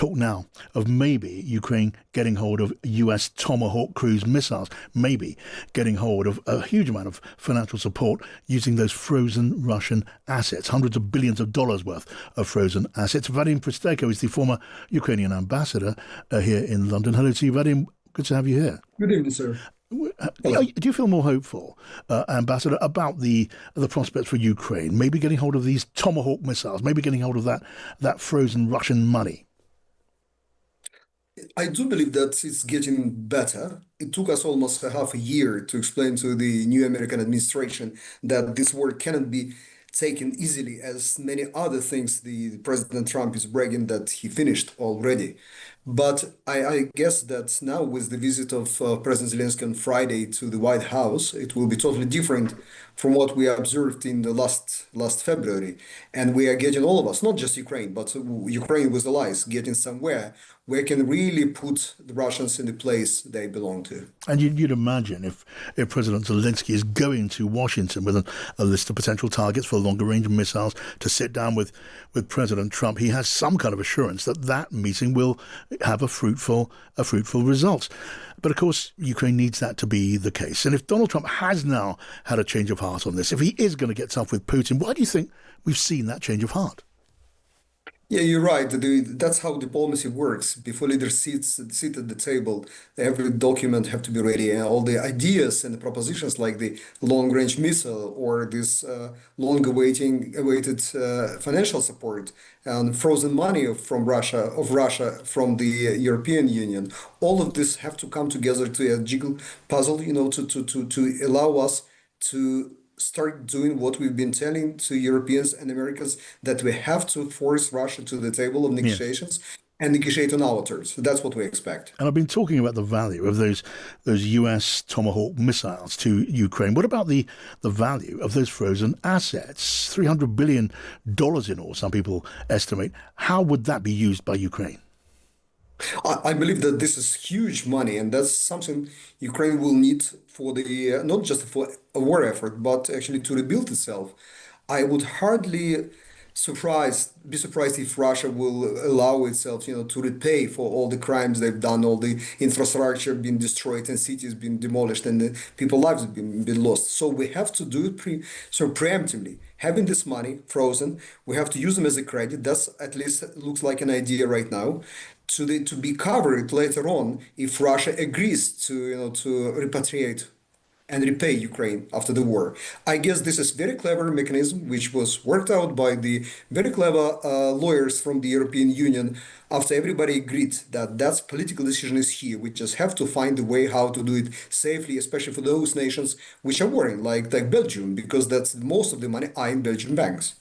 talk now of maybe Ukraine getting hold of US Tomahawk cruise missiles, maybe getting hold of a huge amount of financial support using those frozen Russian assets, hundreds of billions of dollars worth of frozen assets. Vadim Pristeko is the former Ukrainian ambassador here in London. Hello to you, Vadim. Good to have you here. Good evening, sir. Do you feel more hopeful, Ambassador, about the prospects for Ukraine, maybe getting hold of these Tomahawk missiles, maybe getting hold of that frozen Russian money? I do believe that it's getting better. It took us almost a half a year to explain to the new American administration that this war cannot be taken easily, as many other things the President Trump is bragging that he finished already. But I guess that now with the visit of President Zelensky on Friday to the White House, it will be totally different from what we observed in the last February. And we are getting, all of us, not just Ukraine, but Ukraine with allies, getting somewhere where can really put the Russians in the place they belong to. And you'd imagine if President Zelensky is going to Washington with a list of potential targets for longer range missiles to sit down with President Trump, he has some kind of assurance that that meeting will have a fruitful result. But of course, Ukraine needs that to be the case. And if Donald Trump has now had a change of heart on this, if he is going to get tough with Putin, why do you think we've seen that change of heart? Yeah, you're right. That's how diplomacy works. Before leaders sit at the table, every document have to be ready, and all the ideas and the propositions like the long-range missile or this awaited financial support and frozen money from Russia from the European Union. All of this have to come together to a jiggle puzzle, to allow us to start doing what we've been telling to Europeans and Americans, that we have to force Russia to the table of negotiations and negotiate on our terms. So that's what we expect. And I've been talking about the value of those US Tomahawk missiles to Ukraine. What about the value of those frozen assets? $300 billion in all, some people estimate. How would that be used by Ukraine? I believe that this is huge money, and that's something Ukraine will need for the not just for a war effort, but actually to rebuild itself. I would hardly be surprised if Russia will allow itself, to repay for all the crimes they've done, all the infrastructure being destroyed and cities being demolished and the people's lives have been lost. So we have to do it preemptively. Having this money frozen, we have to use them as a credit. That's at least looks like an idea right now. To be covered later on if Russia agrees to repatriate and repay Ukraine after the war. I guess this is very clever mechanism which was worked out by the very clever lawyers from the European Union after everybody agreed that that's political decision is here. We just have to find a way how to do it safely, especially for those nations which are worrying, like Belgium, because that's most of the money are in Belgian banks.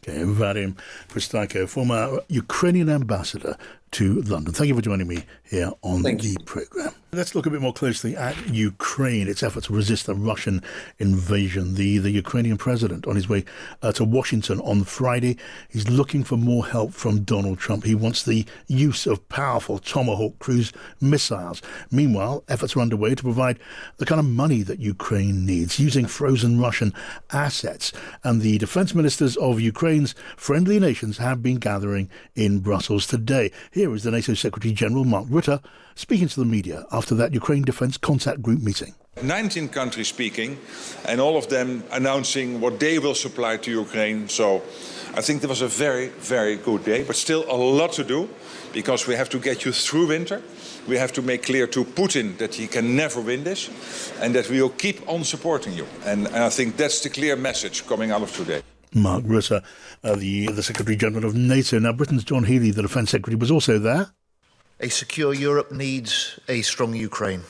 Okay, Vadim Pristeko, former Ukrainian ambassador to London. Thank you for joining me here on the programme. Let's look a bit more closely at Ukraine, its effort to resist a Russian invasion. The Ukrainian president on his way to Washington on Friday, he's looking for more help from Donald Trump. He wants the use of powerful Tomahawk cruise missiles. Meanwhile, efforts are underway to provide the kind of money that Ukraine needs, using frozen Russian assets. And the defence ministers of Ukraine's friendly nations have been gathering in Brussels today. Here is the NATO Secretary General Mark Rutte speaking to the media after that Ukraine Defence Contact Group meeting. 19 countries speaking, and all of them announcing what they will supply to Ukraine. So I think that was a very, very good day, but still a lot to do, because we have to get you through winter. We have to make clear to Putin that he can never win this, and that we will keep on supporting you. And I think that's the clear message coming out of today. Mark Rutte, the Secretary General of NATO. Now, Britain's John Healey, the Defence Secretary, was also there. A secure Europe needs a strong Ukraine.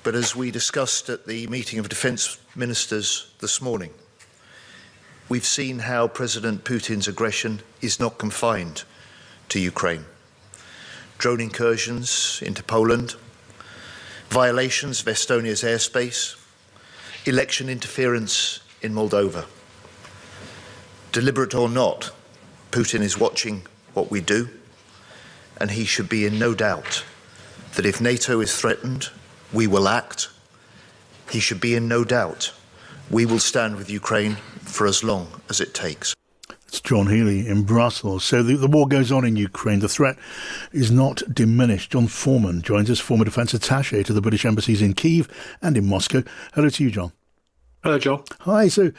But as we discussed at the meeting of defence ministers this morning, we've seen how President Putin's aggression is not confined to Ukraine. Drone incursions into Poland, violations of Estonia's airspace, election interference in Moldova. Deliberate or not, Putin is watching what we do, and he should be in no doubt that if NATO is threatened, we will act. He should be in no doubt we will stand with Ukraine for as long as it takes. It's John Healy in Brussels. So the war goes on in Ukraine. The threat is not diminished. John Foreman joins us, former defence attaché to the British embassies in Kyiv and in Moscow. Hello to you, John. Hello, John. Hi. So,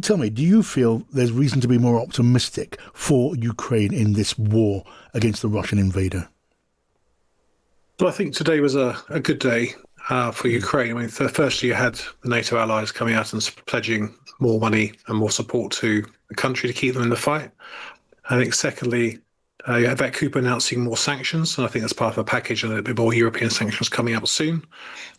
tell me, do you feel there's reason to be more optimistic for Ukraine in this war against the Russian invader? Well, I think today was a good day for Ukraine. Firstly, you had the NATO allies coming out and pledging more money and more support to the country to keep them in the fight. I think secondly, you had Vancouver announcing more sanctions, and I think that's part of a package and a bit more European sanctions coming up soon.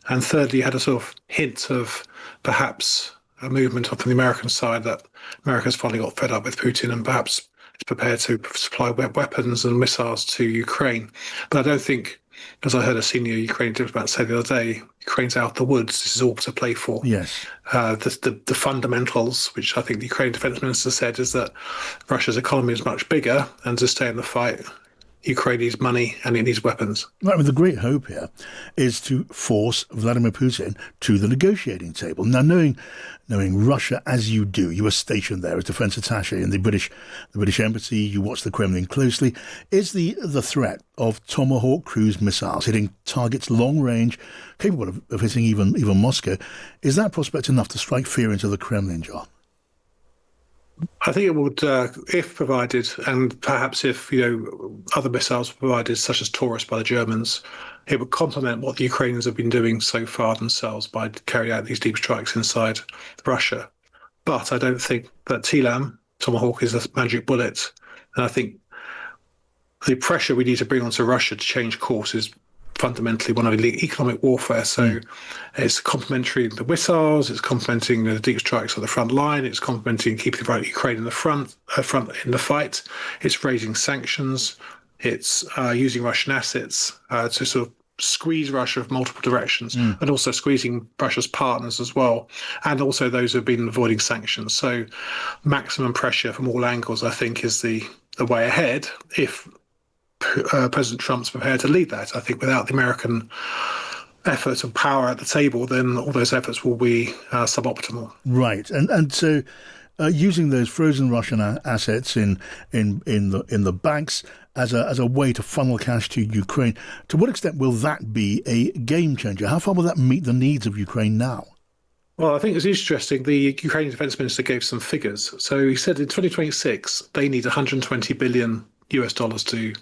And thirdly, you had a sort of hint of perhaps a movement from the American side that America's finally got fed up with Putin and perhaps is prepared to supply weapons and missiles to Ukraine. But I don't think, as I heard a senior Ukrainian diplomat say the other day, Ukraine's out of the woods. This is all to play for. Yes. The fundamentals, which I think the Ukrainian defence minister said, is that Russia's economy is much bigger, and to stay in the fight, Ukraine needs money and it needs weapons. Right, the great hope here is to force Vladimir Putin to the negotiating table. Now, knowing Russia as you do, you were stationed there as defence attaché in the British embassy. You watch the Kremlin closely. Is the threat of Tomahawk cruise missiles hitting targets long range, capable of hitting even Moscow, is that prospect enough to strike fear into the Kremlin, John? I think it would, if provided, and perhaps if other missiles were provided, such as Taurus by the Germans, it would complement what the Ukrainians have been doing so far themselves by carrying out these deep strikes inside Russia. But I don't think that TLAM, Tomahawk, is a magic bullet. And I think the pressure we need to bring onto Russia to change course is fundamentally one of economic warfare. So it's complementing the missiles, it's complementing the deep strikes on the front line, it's complementing keeping Ukraine in the front in the fight. It's raising sanctions. It's using Russian assets to sort of squeeze Russia from multiple directions, and also squeezing Russia's partners as well, and also those who have been avoiding sanctions. So maximum pressure from all angles, I think, is the way ahead if President Trump's prepared to lead that. I think without the American effort and power at the table, then all those efforts will be suboptimal. Right, and so using those frozen Russian assets in the banks as a way to funnel cash to Ukraine, to what extent will that be a game changer? How far will that meet the needs of Ukraine now? Well, I think it's interesting. The Ukrainian defense minister gave some figures. So he said in 2026 they need $120 billion to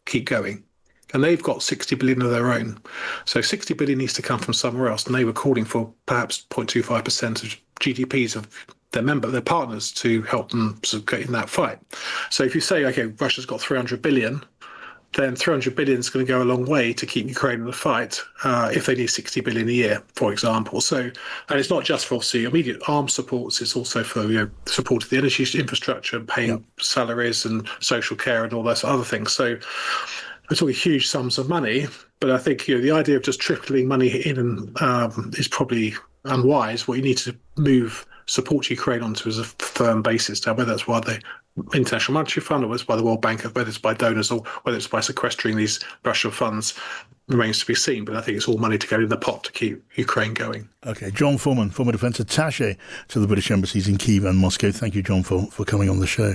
keep going, and they've got 60 billion of their own. So 60 billion needs to come from somewhere else, and they were calling for perhaps 0.25% of GDPs of their partners to help them sort of get in that fight. So if you say, okay, Russia's got 300 billion, then 300 billion is going to go a long way to keep Ukraine in the fight if they need 60 billion a year, for example. So, and it's not just for obviously immediate arms supports, it's also for support of the energy infrastructure, paying salaries and social care and all those other things. So we're talking huge sums of money, but I think the idea of just trickling money in is probably unwise. What you need to support Ukraine onto is a firm basis, now, whether that's by the International Monetary Fund, or whether it's by the World Bank, or whether it's by donors, or whether it's by sequestering these Russian funds, remains to be seen. But I think it's all money to go in the pot to keep Ukraine going. Okay, John Foreman, former defence attaché to the British embassies in Kyiv and Moscow. Thank you, John, for coming on the show.